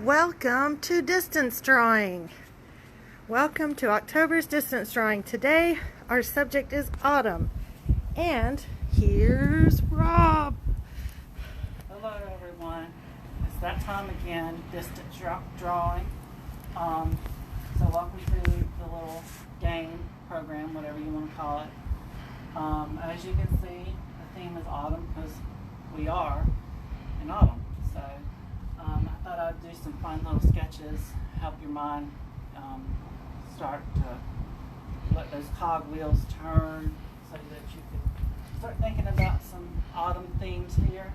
Welcome to distance drawing. Welcome to October's distance drawing. Today our subject is autumn. And here's Rob. Hello everyone. It's that time again, distance drawing. So welcome to the little game program, whatever you want to call it. As you can see, the theme is autumn because we are in autumn. So I thought I'd do some fun little sketches, help your mind start to let those cogwheels turn so that you can start thinking about some autumn themes here.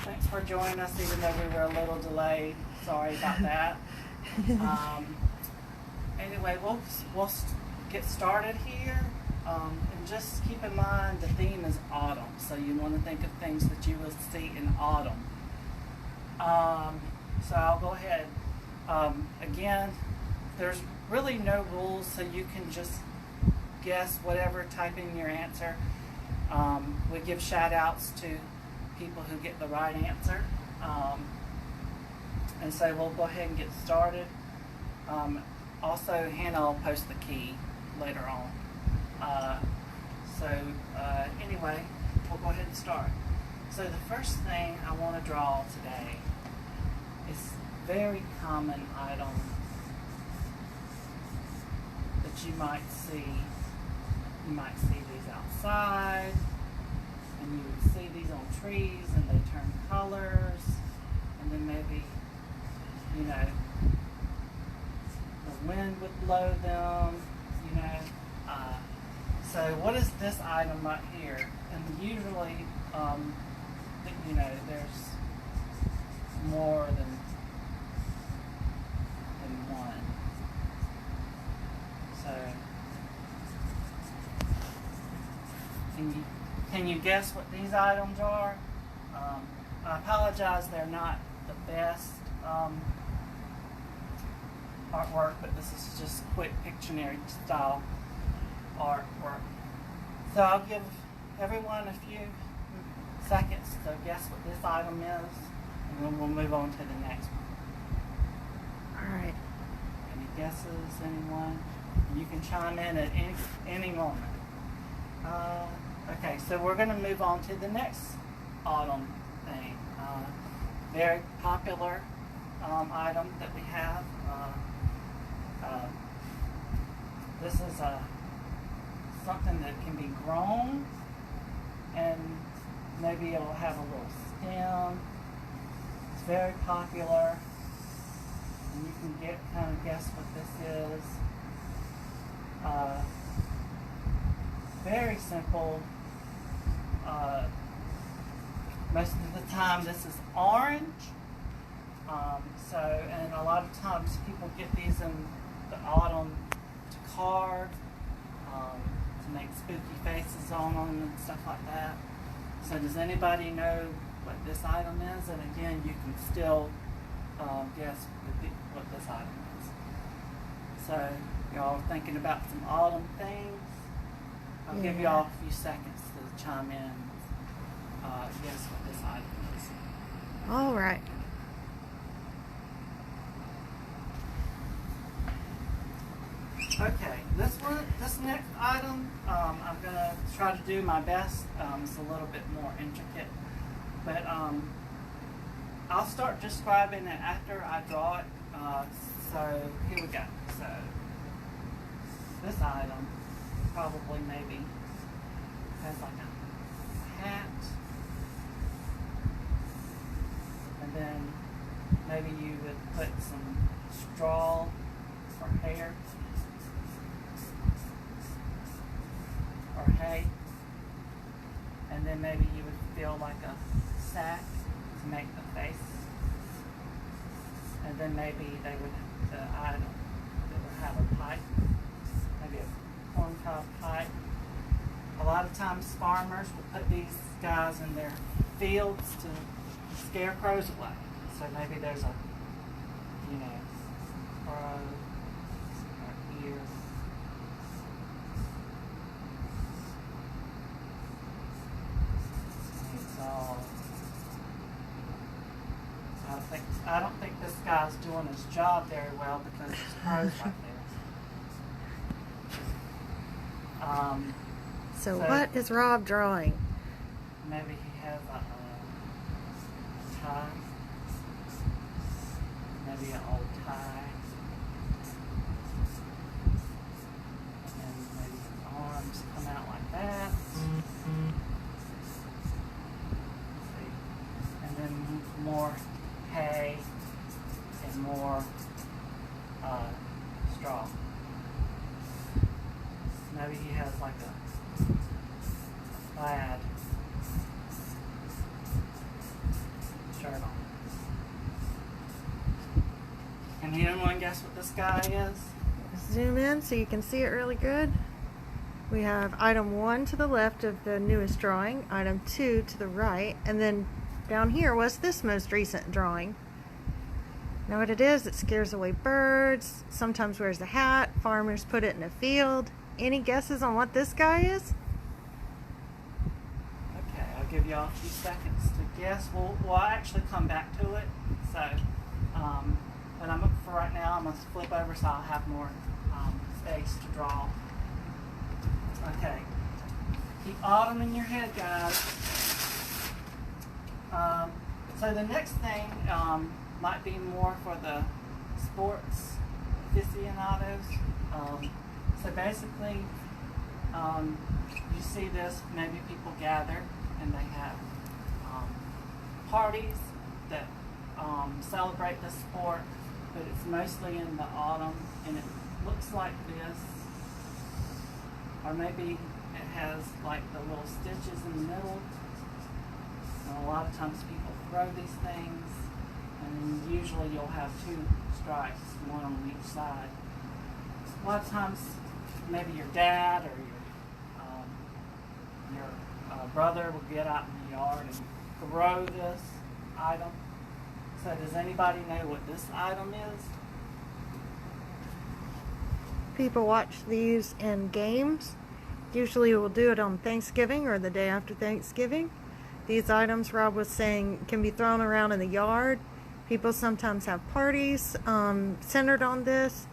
Thanks for joining us, even though we were a little delayed. Sorry about that. Anyway, we'll get started here. And just keep in mind the theme is autumn, so you want to think of things that you will see in autumn. So I'll go ahead. Again, there's really no rules, so you can just guess whatever, type in your answer. We give shout outs to people who get the right answer. And so we'll go ahead and get started. Also, Hannah will post the key later on. Anyway, we'll go ahead and start. So the first thing I want to draw today is a very common item that you might see. You might see these outside, and you would see these on trees, and they turn colors, and then maybe, the wind would blow them, So what is this item right here? And usually, there's more than one. So, can you guess what these items are? I apologize, they're not the best artwork, but this is just quick Pictionary style artwork. So I'll give everyone a few seconds to guess what this item is, and then we'll move on to the next one. All right. Any guesses, anyone? You can chime in at any moment. Okay, so we're going to move on to the next autumn thing. Very popular item that we have. This is something that can be grown, and maybe it'll have a little stem. It's very popular, and you can kind of guess what this is. Very simple. Most of the time this is orange. And a lot of times people get these in the autumn to carve, to make spooky faces on them and stuff like that. So does anybody know what this item is? And again, you can still guess what this item is. So y'all are thinking about some autumn things. I'll give y'all a few seconds to chime in and guess what this item is. All right. Okay, this next item, I'm going to try to do my best. It's a little bit more intricate, but I'll start describing it after I draw it. So here we go. So this item probably maybe has like a hat, and then maybe you would put some straw or hair. Or hay, and then maybe you would feel like a sack to make the face, and then maybe they would have a pipe, maybe a corncob pipe. A lot of times farmers will put these guys in their fields to scare crows away. So maybe there's a crow or ear. All I don't think this guy's doing his job very well because his crow's like this. So what is Rob drawing? Maybe he has a tie. Maybe an old tie. And maybe his arms come out like that. Let's see. And then more hay and more straw. Maybe he has like a plaid shirt on. Can anyone guess what this guy is? Zoom in so you can see it really good. We have item 1 to the left of the newest drawing, item 2 to the right, and then down here was this most recent drawing. Know what it is? It scares away birds, sometimes wears a hat, farmers put it in a field. Any guesses on what this guy is? Okay, I'll give y'all a few seconds to guess. We'll actually come back to it. So, but for right now, I'm going to flip over so I'll have more space to draw. Okay, keep autumn in your head, guys. So the next thing might be more for the sports aficionados. So basically, you see this, maybe people gather and they have parties that celebrate the sport, but it's mostly in the autumn, and it looks like this, or maybe it has like the little stitches in the middle. And a lot of times people throw these things, and usually you'll have 2 stripes, one on each side. A lot of times, maybe your dad or your brother will get out in the yard and throw this item. So does anybody know what this item is? People watch these in games. Usually we'll do it on Thanksgiving or the day after Thanksgiving. These items, Rob was saying, can be thrown around in the yard. People sometimes have parties centered on this.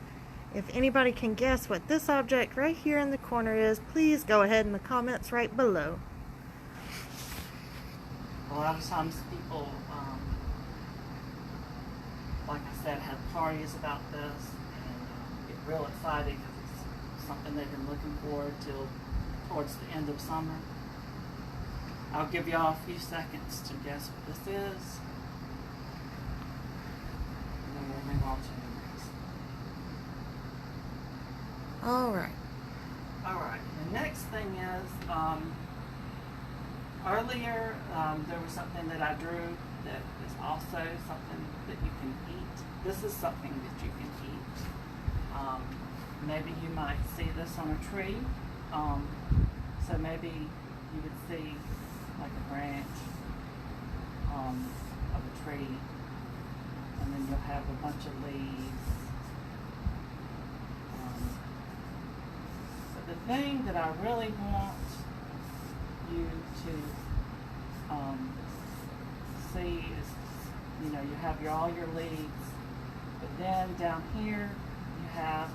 If anybody can guess what this object right here in the corner is, please go ahead in the comments right below. A lot of times people, like I said, have parties about this and get real excited because it's something they've been looking forward to towards the end of summer. I'll give y'all a few seconds to guess what this is, and then we'll move on to the next. Alright. Alright, the next thing is, earlier there was something that I drew that is also something that you can eat. This is something that you can eat. Maybe you might see this on a tree. So maybe you would see like a branch of a tree, and then you'll have a bunch of leaves. But the thing that I really want you to see is, you have all your leaves, but then down here you have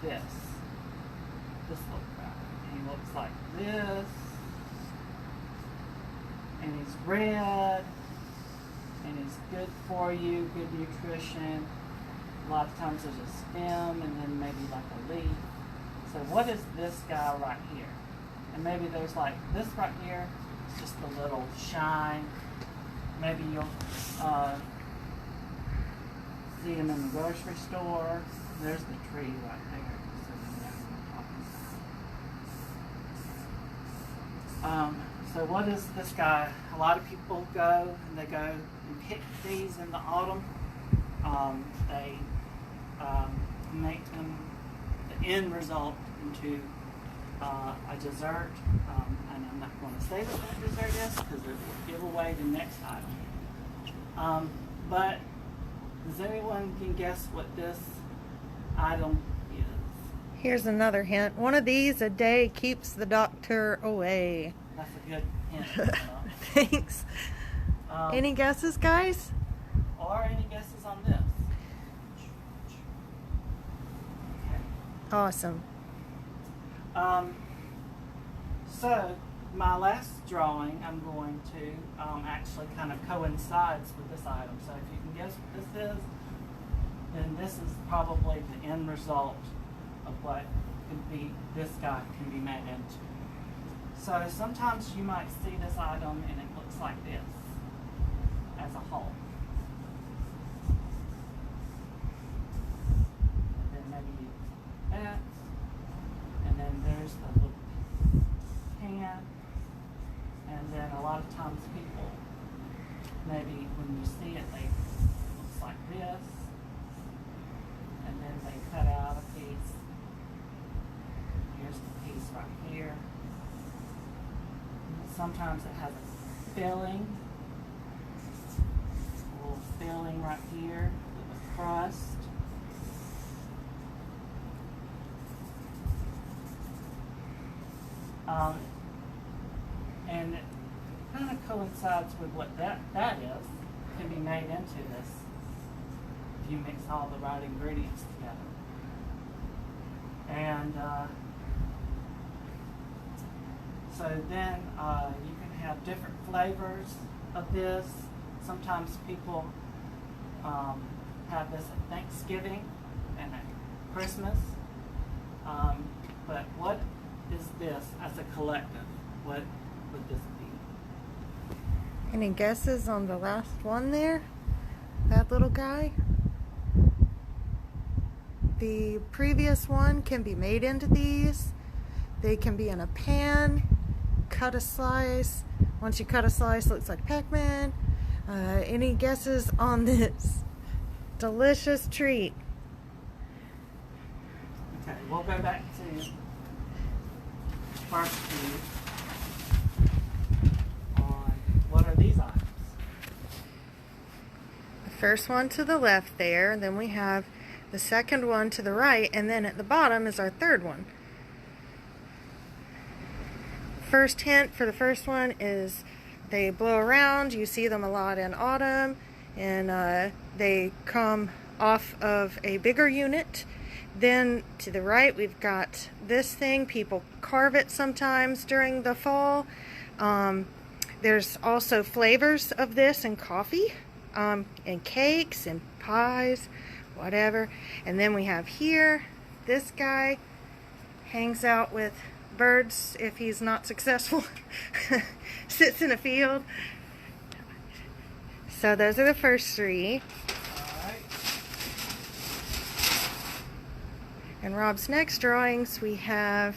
this little guy. He looks like this, and he's red, and he's good for you, good nutrition. A lot of times there's a stem and then maybe like a leaf. So what is this guy right here? And maybe there's like this right here, it's just a little shine. Maybe you'll see him in the grocery store. There's the tree right there. So you know what I'm talking about. So what is this guy? A lot of people go and they go and pick these in the autumn. They make them, the end result, into a dessert. And I'm not going to say what that dessert is because it will give away the next item. But does anyone can guess what this item is? Here's another hint. One of these a day keeps the doctor away. That's a good hint. Thanks. Any guesses, guys? or any guesses on this? Okay. Awesome. So my last drawing, I'm going to actually kind of coincides with this item. So if you can guess what this is, then this is probably the end result of what could be this guy can be made into. So sometimes you might see this item and it looks like this as a whole. And then maybe that, and then there's the little can, and then a lot of times people, maybe when you see it, it looks like this, and then they cut out a piece. Here's the piece right here. Sometimes it has a filling, a little filling right here with a crust. And it kind of coincides with what that is, can be made into this if you mix all the right ingredients together. And so then you can have different flavors of this. Sometimes people have this at Thanksgiving and at Christmas. But what is this as a collective? What would this be? Any guesses on the last one there? That little guy? The previous one can be made into these. They can be in a pan. Cut a slice. Once you cut a slice, it looks like Pac-Man. Any guesses on this delicious treat? Okay, we'll go back to first view on what are these items. The first one to the left there, and then we have the second one to the right, and then at the bottom is our third one. First hint for the first one is they blow around. You see them a lot in autumn, and they come off of a bigger unit. Then to the right we've got this thing. People carve it sometimes during the fall. There's also flavors of this in coffee, and cakes and pies, whatever. And then we have here, this guy hangs out with birds if he's not successful. Sits in a field. So those are the first three. Alright. In Rob's next drawings, we have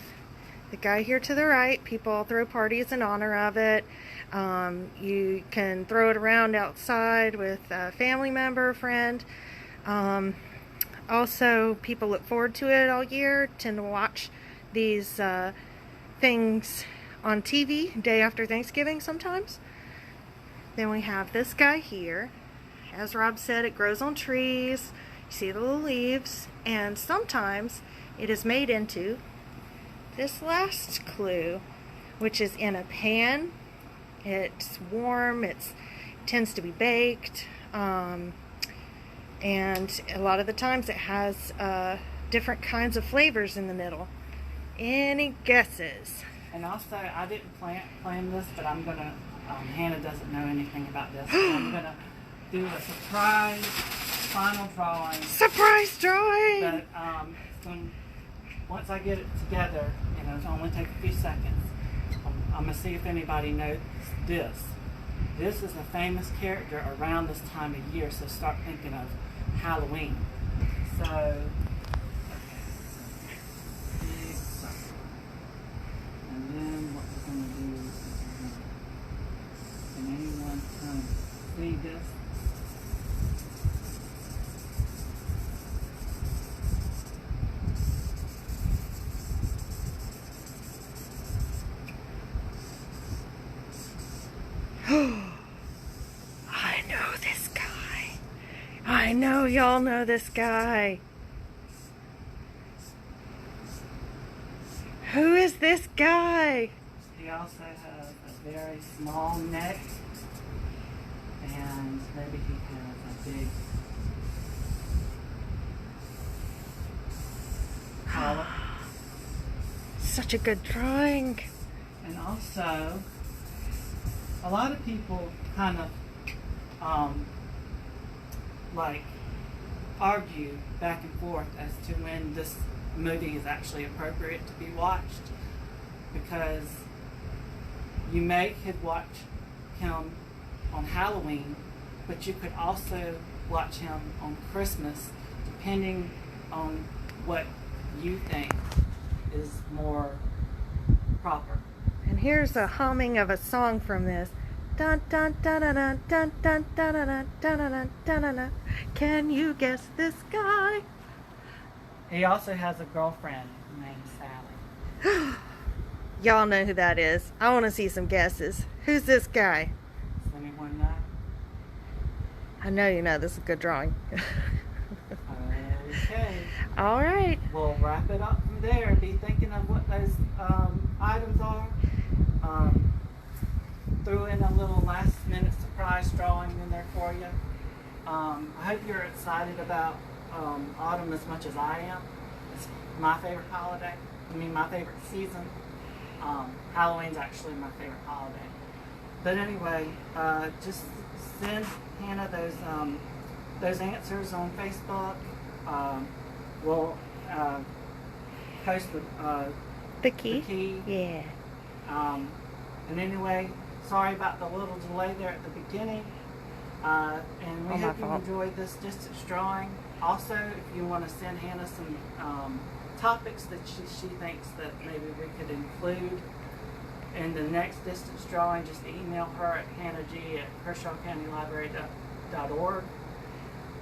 the guy here to the right. People throw parties in honor of it. You can throw it around outside with a family member, friend. Also, people look forward to it all year, tend to watch these things on TV day after Thanksgiving sometimes. Then we have this guy here. As Rob said, it grows on trees. You see the little leaves, and sometimes it is made into this last clue, which is in a pan. It's warm, it tends to be baked, and a lot of the times it has different kinds of flavors in the middle. Any guesses? And also, I didn't plan this, but I'm gonna, Hannah doesn't know anything about this. So I'm gonna do a surprise final drawing. Surprise drawing! But once I get it together, it'll only take a few seconds. I'm gonna see if anybody knows this. This is a famous character around this time of year, so start thinking of Halloween. So, big circle. And then what we're gonna do is can anyone kind of see this? I know this guy. I know y'all know this guy. Who is this guy? He also has a very small neck, and maybe he has a big such a good drawing. And also, a lot of people kind of like argue back and forth as to when this movie is actually appropriate to be watched, because you could watch him on Halloween, but you could also watch him on Christmas, depending on what you think is more proper. And here's a humming of a song from this. Dun dun dun dun dun dun dun dun dun dun dun dun dun. Can you guess this guy? He also has a girlfriend named Sally. Y'all know who that is. I want to see some guesses. Who's this guy? Does anyone know? I know you know. This is a good drawing. Okay. All right. We'll wrap it up from there. Be thinking of what those items are. Threw in a little last-minute surprise drawing in there for you. I hope you're excited about autumn as much as I am. It's my favorite holiday. My favorite season. Halloween's actually my favorite holiday. But anyway, just send Hannah those answers on Facebook. We'll post The key? the key. Yeah. And anyway, sorry about the little delay there at the beginning. And we Oh, my hope you fault. enjoyed this distance drawing. Also, if you want to send Hannah some topics that she thinks that maybe we could include in the next distance drawing, just email her at hannahg@kershawcountylibrary.org.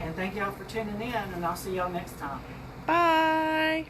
And thank y'all for tuning in, and I'll see y'all next time. Bye.